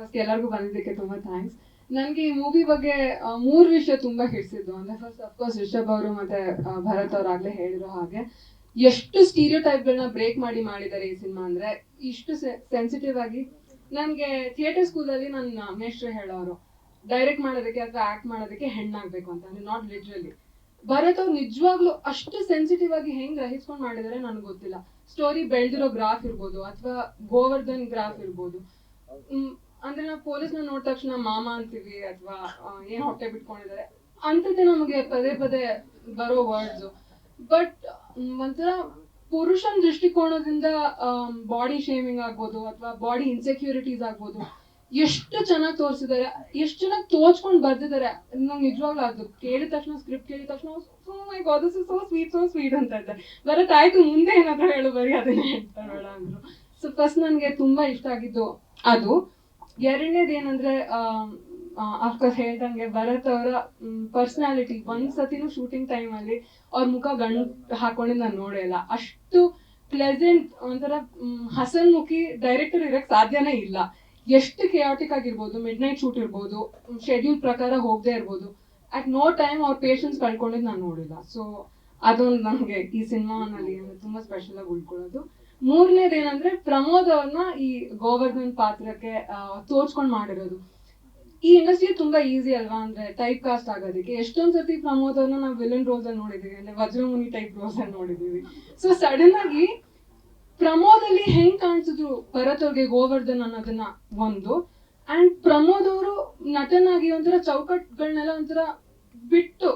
First ಎಲ್ಲರಿಗೂ ಬಂದಿದ್ದಕ್ಕೆ ತುಂಬಾ ಥ್ಯಾಂಕ್ಸ್. ನನಗೆ ಈ ಮೂವಿ ಬಗ್ಗೆ 3 ವಿಷಯ ತುಂಬಾ ಹಿಡಿಸಿದ್ದು. ಅಂದ್ರೆ ಫಸ್ಟ್ ಅಫ್ಕೋರ್ಸ್ ರಿಷಬ್ ಅವರು ಮತ್ತೆ ಭರತ್ ಅವ್ರು ಆಗ್ಲೇ ಹೇಳಿರೋ ಹಾಗೆ ಎಷ್ಟು ಸ್ಟೀರಿಯೋಟೈಪ್ಗಳನ್ನ ಬ್ರೇಕ್ ಮಾಡಿದ್ದಾರೆ ಈ ಸಿನಿಮಾ. ಅಂದ್ರೆ ಇಷ್ಟು ಸೆನ್ಸಿಟಿವ್ ಆಗಿ. ನನ್ಗೆ ಥಿಯೇಟರ್ ಸ್ಕೂಲಲ್ಲಿ ನನ್ನ ಮೇಷ್ಟ್ರು ಹೇಳೋರು ಡೈರೆಕ್ಟ್ ಮಾಡೋದಕ್ಕೆ ಅಥವಾ ಆಕ್ಟ್ ಮಾಡೋದಕ್ಕೆ ಹೆಣ್ಣಾಗ್ಬೇಕು ಅಂತ, ಅಂದ್ರೆ ನಾಟ್ ಲಿಟ್ರಲಿ. ಭರತ್ ಅವ್ರು ನಿಜವಾಗ್ಲೂ ಅಷ್ಟು ಸೆನ್ಸಿಟಿವ್ ಆಗಿ ಹೆಂಗ್ ಗ್ರಹಿಸ್ಕೊಂಡು ಮಾಡಿದಾರೆ ನನಗೆ ಗೊತ್ತಿಲ್ಲ. ಸ್ಟೋರಿ ಬೆಳೆದಿರೋ ಗ್ರಾಫ್ ಇರ್ಬೋದು ಅಥವಾ ಗೋವರ್ಧನ್ ಗ್ರಾಫ್ ಇರ್ಬೋದು. ಅಂದ್ರೆ ನಾವು ಪೊಲೀಸ್ನ ನೋಡಿದ ತಕ್ಷಣ ಮಾಮ ಅಂತೀವಿ ಅಥವಾ ಏನ್ ಹೊಟ್ಟೆ ಬಿಟ್ಕೊಂಡಿದ್ದಾರೆ ಅಂತದ್ದೇ ನಮಗೆ ಪದೇ ಪದೇ ಬರೋ ವರ್ಡ್ಸ್. ಬಟ್ ಒಂಥರ ಪುರುಷನ ದೃಷ್ಟಿಕೋನದಿಂದ ಬಾಡಿ ಶೇಮಿಂಗ್ ಆಗ್ಬೋದು ಅಥವಾ ಬಾಡಿ ಇನ್ಸೆಕ್ಯೂರಿಟೀಸ್ ಆಗ್ಬೋದು ಎಷ್ಟು ಚೆನ್ನಾಗಿ ತೋರಿಸಿದ್ದಾರೆ, ಎಷ್ಟು ಚೆನ್ನಾಗಿ ತೋಚ್ಕೊಂಡು ಬರ್ದಿದ್ದಾರೆ. ನಂಗೆ ನಿಜವಾಗ್ಲೂ ಅದು ಕೇಳಿದ ತಕ್ಷಣ, ಸ್ಕ್ರಿಪ್ಟ್ ಕೇಳಿದ ತಕ್ಷಣ ಸೋ ಸ್ವೀಟ್ ಅಂತ ಇದ್ದೆ. ಬರತ್ ಆಯ್ತು ಮುಂದೆ ಏನಾದ್ರೂ ಹೇಳು, ಬರೀ ಅದನ್ನೇ ಹೇಳ್ತಾ ಬೇಡ ಅಂದ್ರು. ಸೊ ಫಸ್ಟ್ ನನಗೆ ತುಂಬಾ ಇಷ್ಟ ಆಗಿದ್ದು ಅದು. ಎರಡನೇದು ಏನಂದ್ರೆ ಅಫ್ಕೋರ್ಸ್ ಹೇಳ್ದಂಗೆ ಭರತ್ ಅವರ ಪರ್ಸನಾಲಿಟಿ. ಒಂದ್ಸತಿನೂ ಶೂಟಿಂಗ್ ಟೈಮ್ ಅಲ್ಲಿ ಅವ್ರ ಮುಖ ಗಂಡು ಹಾಕೊಂಡಿದ್ದು ನಾನು ನೋಡೇ ಇಲ್ಲ. ಅಷ್ಟು ಪ್ಲೆಸೆಂಟ್, ಒಂಥರ ಹಸನ್ಮುಖಿ ಡೈರೆಕ್ಟರ್ ಇರಕ್ ಸಾಧ್ಯನೇ ಇಲ್ಲ. ಎಷ್ಟು ಕೆಯಾಟಿಕ್ ಆಗಿರ್ಬೋದು, ಮಿಡ್ ನೈಟ್ ಶೂಟ್ ಇರ್ಬೋದು, ಶೆಡ್ಯೂಲ್ ಪ್ರಕಾರ ಹೋಗದೆ ಇರ್ಬೋದು, ಅಟ್ ನೋ ಟೈಮ್ ಅವ್ರ ಪೇಷನ್ಸ್ ಕಳ್ಕೊಂಡಿದ್ದು ನಾನು ನೋಡಿಲ್ಲ. ಸೊ ಅದೊಂದು ನಮಗೆ ಈ ಸಿನಿಮಾನಲ್ಲಿ ತುಂಬಾ ಸ್ಪೆಷಲ್ ಆಗಿ ಉಳ್ಕೊಳ್ಳೋದು. ಮೂರನೇದು ಏನಂದ್ರೆ ಪ್ರಮೋದ್ ಅವ್ರನ್ನ ಈ ಗೋವರ್ಧನ್ ಪಾತ್ರಕ್ಕೆ ತೋರ್ಸ್ಕೊಂಡ್ ಮಾಡಿರೋದು. ಈ ಇಂಡಸ್ಟ್ರಿ ತುಂಬಾ ಈಸಿ ಅಲ್ವಾ, ಅಂದ್ರೆ ಟೈಪ್ ಕಾಸ್ಟ್ ಆಗೋದಕ್ಕೆ. ಎಷ್ಟೊಂದ್ ಸತಿ ಪ್ರಮೋದ್ ಅವ್ರನ್ನ ನಾವು ವಿಲನ್ ರೋಲ್ಸ್ ಅಲ್ಲಿ ನೋಡಿದೀವಿ, ಅಂದ್ರೆ ವಜ್ರಮುನಿ ಟೈಪ್ ರೋಲ್ಸ್ ಅಲ್ಲಿ ನೋಡಿದೀವಿ. ಸೊ ಸಡನ್ ಆಗಿ ಪ್ರಮೋದ್ ಅಲ್ಲಿ ಹೆಂಗ್ ಕಾಣಿಸಿದ್ರು ಭರತ್ ಅವ್ರಿಗೆ ಗೋವರ್ಧನ್ ಅನ್ನೋದನ್ನ ಒಂದು. ಅಂಡ್ ಪ್ರಮೋದ್ ಅವರು ನಟನಾಗಿ ಒಂಥರ ಚೌಕಟ್ಗಳನ್ನೆಲ್ಲ ಒಂಥರ ಬಿಟ್ಟು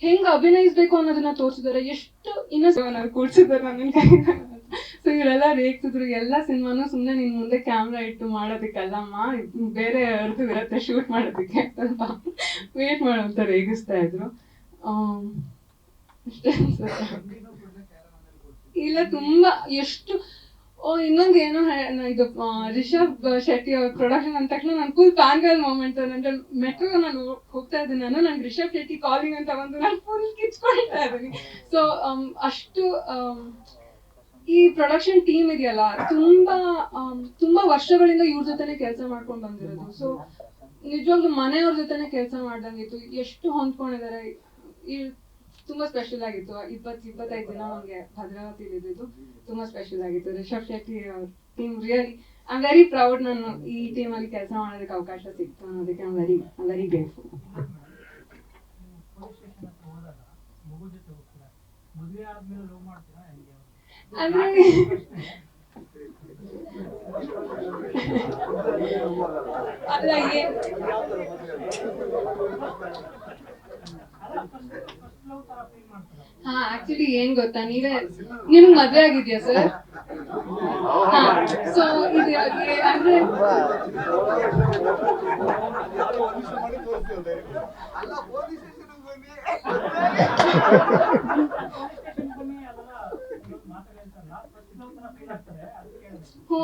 ಹೆಂಗ್ ಅಭಿನಯಿಸ್ಬೇಕು ಅನ್ನೋದನ್ನ ತೋರಿಸಿದಾರೆ. ಎಷ್ಟು ಇನ್ನೂ ಕೂಡ್ಸಿದಾರೆ ನನ್ನ. ಸೊ ಇವರೆಲ್ಲ ರೇಗ್ತಿದ್ರು ಎಲ್ಲ ಸಿನಿಮಾನು ಸುಮ್ನೆ ನಿನ್ ಮುಂದೆ ಕ್ಯಾಮ್ರಾ ಇಟ್ಟು ಮಾಡೋದಕ್ಕಲ್ಲಮ್ಮ, ಬೇರೆ ಅವ್ರದ್ದು ಇರತ್ತೆ ಶೂಟ್ ಮಾಡೋದಕ್ಕೆ, ಸ್ವಲ್ಪ ವೇಟ್ ಮಾಡೋಂತ ರೇಗಿಸ್ತಾ ಇದ್ರು. ಇಲ್ಲ ತುಂಬಾ ಎಷ್ಟು. ಇನ್ನೊಂದು ಏನು ಇದು ರಿಷಬ್ ಶೆಟ್ಟಿ ಅವ್ರ ಪ್ರೊಡಕ್ಷನ್ ಅಂದ ತಕ್ಷಣ ನಾನು ಫುಲ್ ಫ್ಯಾನ್ ಗರ್ಲ್ ಮೂಮೆಂಟ್. ಅಂದ್ರೆ ಮೆಟ್ರೋ ನಾನು ಹೋಗ್ತಾ ಇದ್ದೀನಿ, ನಂಗೆ ರಿಷಬ್ ಶೆಟ್ಟಿ ಕಾಲಿಂಗ್ ಅಂತ ಬಂದು ನಾನು ಫುಲ್ ಕಿಚ್ಕೊಳ್ತಾ ಇದ್ದೀನಿ. ಸೊ ಅಷ್ಟು ಈ ಪ್ರೊಡಕ್ಷನ್ ಟೀಮ್ ಇದೆಯಲ್ಲ ತುಂಬಾ ವರ್ಷಗಳಿಂದ ಇವ್ರ ಜೊತೆನೆ ಕೆಲಸ ಮಾಡ್ಕೊಂಡು ಬಂದಿರೋದು. ಸೊ ನಿಜವಾಗ್ಲೂ ಮನೆಯವ್ರ ಜೊತೆನೆ ಕೆಲಸ ಮಾಡ್ದಂಗಿತ್ತು. ಎಷ್ಟು ಹೊಂದ್ಕೊಂಡಿದ್ದಾರೆ. ತುಂಬಾ ಸ್ಪೆಷಲ್ ಆಗಿತ್ತು. 25 ದಿನ ನಮ್ಗೆ ಭದ್ರಾವತಿಲಿ ಇದ್ದಿದ್ದು ತುಂಬಾ ಸ್ಪೆಷಲ್ ಆಗಿತ್ತು. ರಿಷಬ್ ಶೆಟ್ಟಿ ಅವ್ರ team really I am very proud. ನಾನು ಈ ಟೀಮ್ ಅಲ್ಲಿ ಕೆಲಸ ಮಾಡೋದಕ್ಕೆ ಅವಕಾಶ ಸಿಕ್ತು ಅನ್ನೋದಕ್ಕೆ ಐ ಆಮ್ ವೆರಿ ಗ್ರೇಟ್ಫುಲ್. ಅಂದ್ರೆ ಅಲ್ಲ ಹಾ ಆಕ್ಚುಲಿ ಏನ್ ಗೊತ್ತಾ, ನಿಮ್ಗೆ ಮದ್ವೆ ಆಗಿದ್ಯಾ ಸರ್? ಹಾ ಸೊ ಇದು ಅಂದ್ರೆ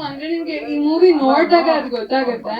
ಅಂದ್ರೆ ನಿಮ್ಗೆ ಈ ಮೂವಿ ನೋಡಿದಾಗ ಅದು ಗೊತ್ತಾಗತ್ತೆ.